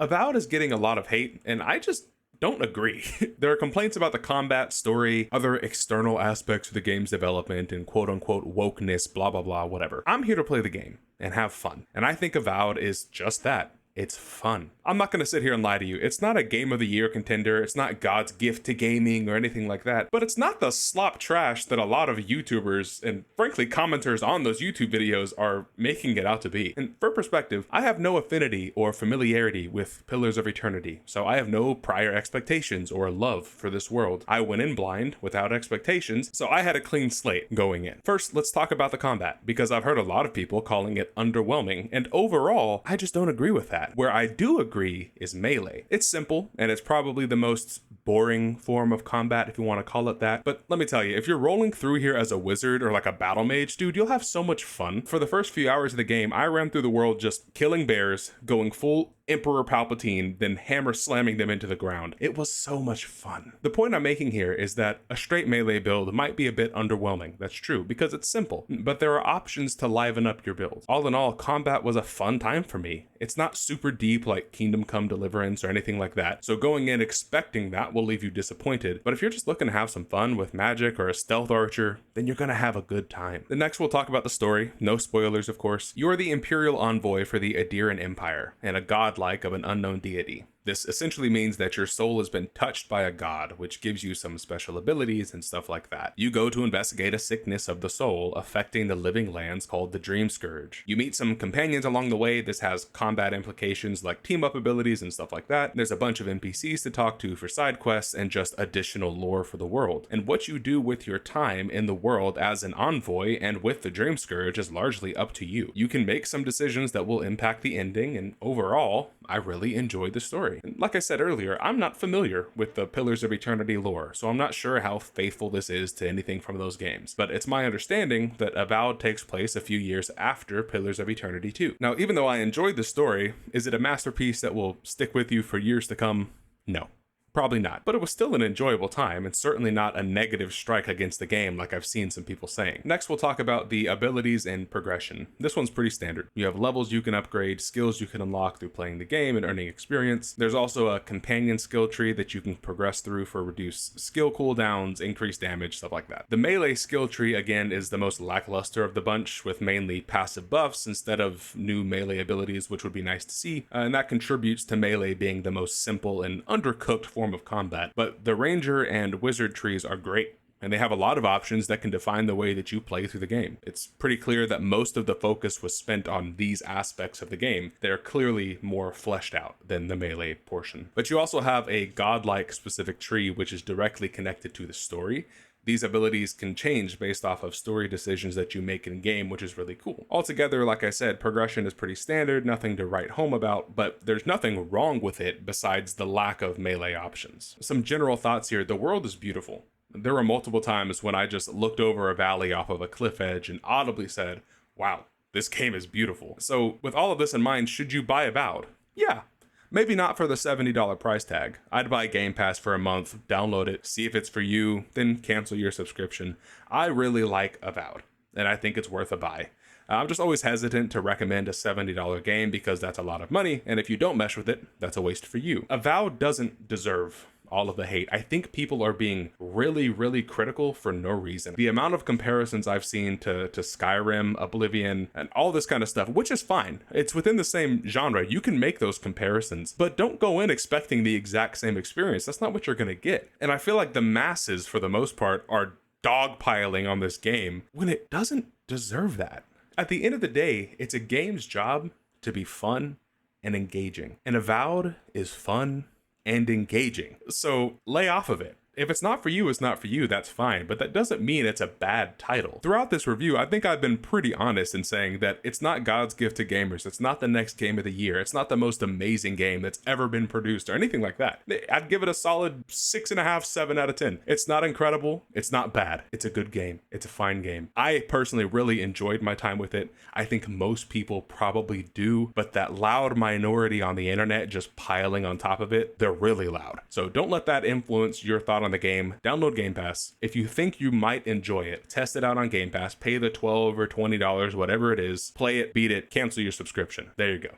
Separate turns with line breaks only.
Avowed is getting a lot of hate, and I just don't agree. There are complaints about the combat, story, other external aspects of the game's development, and quote unquote wokeness, blah blah blah, whatever. I'm here to play the game and have fun, and I think Avowed is just that. It's fun. I'm not going to sit here and lie to you. It's not a game of the year contender. It's not God's gift to gaming or anything like that. But it's not the slop trash that a lot of YouTubers and frankly commenters on those YouTube videos are making it out to be. And for perspective, I have no affinity or familiarity with Pillars of Eternity, so I have no prior expectations or love for this world. I went in blind without expectations, so I had a clean slate going in. First, let's talk about the combat, because I've heard a lot of people calling it underwhelming, and overall, I just don't agree with that. Where I do agree is melee. It's simple, and it's probably the most boring form of combat, if you want to call it that. But let me tell you, if you're rolling through here as a wizard or like a battle mage, dude, you'll have so much fun. For the first few hours of the game, I ran through the world just killing bears, going full Emperor Palpatine, then hammer slamming them into the ground. It was so much fun. The point I'm making here is that a straight melee build might be a bit underwhelming. That's true, because it's simple, but there are options to liven up your build. All in all, combat was a fun time for me. It's not super deep like Kingdom Come Deliverance or anything like that, so going in expecting that will leave you disappointed. But if you're just looking to have some fun with magic or a stealth archer, then you're gonna have a good time. The next we'll talk about the story. No spoilers, of course. You are the Imperial Envoy for the Adiran Empire, and a godlike of an unknown deity. This essentially means that your soul has been touched by a god, which gives you some special abilities and stuff like that. You go to investigate a sickness of the soul affecting the living lands called the Dream Scourge. You meet some companions along the way. This has combat implications like team up abilities and stuff like that. There's a bunch of NPCs to talk to for side quests and just additional lore for the world. And what you do with your time in the world as an envoy and with the Dream Scourge is largely up to you. You can make some decisions that will impact the ending, and overall, I really enjoyed the story. And like I said earlier, I'm not familiar with the Pillars of Eternity lore, so I'm not sure how faithful this is to anything from those games. But it's my understanding that Avowed takes place a few years after Pillars of Eternity 2. Now, even though I enjoyed the story, is it a masterpiece that will stick with you for years to come? No. Probably not, but it was still an enjoyable time and certainly not a negative strike against the game like I've seen some people saying. Next, we'll talk about the abilities and progression. This one's pretty standard. You have levels you can upgrade, skills you can unlock through playing the game and earning experience. There's also a companion skill tree that you can progress through for reduced skill cooldowns, increased damage, stuff like that. The melee skill tree, again, is the most lackluster of the bunch, with mainly passive buffs instead of new melee abilities, which would be nice to see, and that contributes to melee being the most simple and undercooked form of combat. But the ranger and wizard trees are great, and they have a lot of options that can define the way that you play through the game. It's pretty clear that most of the focus was spent on these aspects of the game. They're clearly more fleshed out than the melee portion. But you also have a godlike specific tree which is directly connected to the story. These abilities can change based off of story decisions that you make in game, which is really cool. Altogether, like I said, progression is pretty standard, nothing to write home about, but there's nothing wrong with it besides the lack of melee options. Some general thoughts here. The world is beautiful. There were multiple times when I just looked over a valley off of a cliff edge and audibly said, wow, this game is beautiful. So with all of this in mind, should you buy Avowed? Yeah. Maybe not for the $70 price tag. I'd buy Game Pass for a month, download it, see if it's for you, then cancel your subscription. I really like Avowed, and I think it's worth a buy. I'm just always hesitant to recommend a $70 game because that's a lot of money, and if you don't mesh with it, that's a waste for you. Avowed doesn't deserve all of the hate. I think people are being really critical for no reason. The amount of comparisons I've seen to Skyrim, Oblivion, and all this kind of stuff, which is fine. It's within the same genre. You can make those comparisons, but don't go in expecting the exact same experience. That's not what you're gonna get. And I feel like the masses, for the most part, are dogpiling on this game when it doesn't deserve that. At the end of the day, it's a game's job to be fun and engaging. And Avowed is fun and engaging. So lay off of it. If it's not for you, it's not for you, that's fine, but that doesn't mean it's a bad title. Throughout this review, I think I've been pretty honest in saying that it's not God's gift to gamers, it's not the next game of the year, it's not the most amazing game that's ever been produced or anything like that. I'd give it a solid 6.5, 7 out of 10. It's not incredible, it's not bad, it's a good game, it's a fine game. I personally really enjoyed my time with it. I think most people probably do, but that loud minority on the internet just piling on top of it, they're really loud. So don't let that influence your thought on the game. Download Game Pass. If you think you might enjoy it, test it out on Game Pass, pay the $12 or $20, whatever it is, play it, beat it, cancel your subscription. There you go.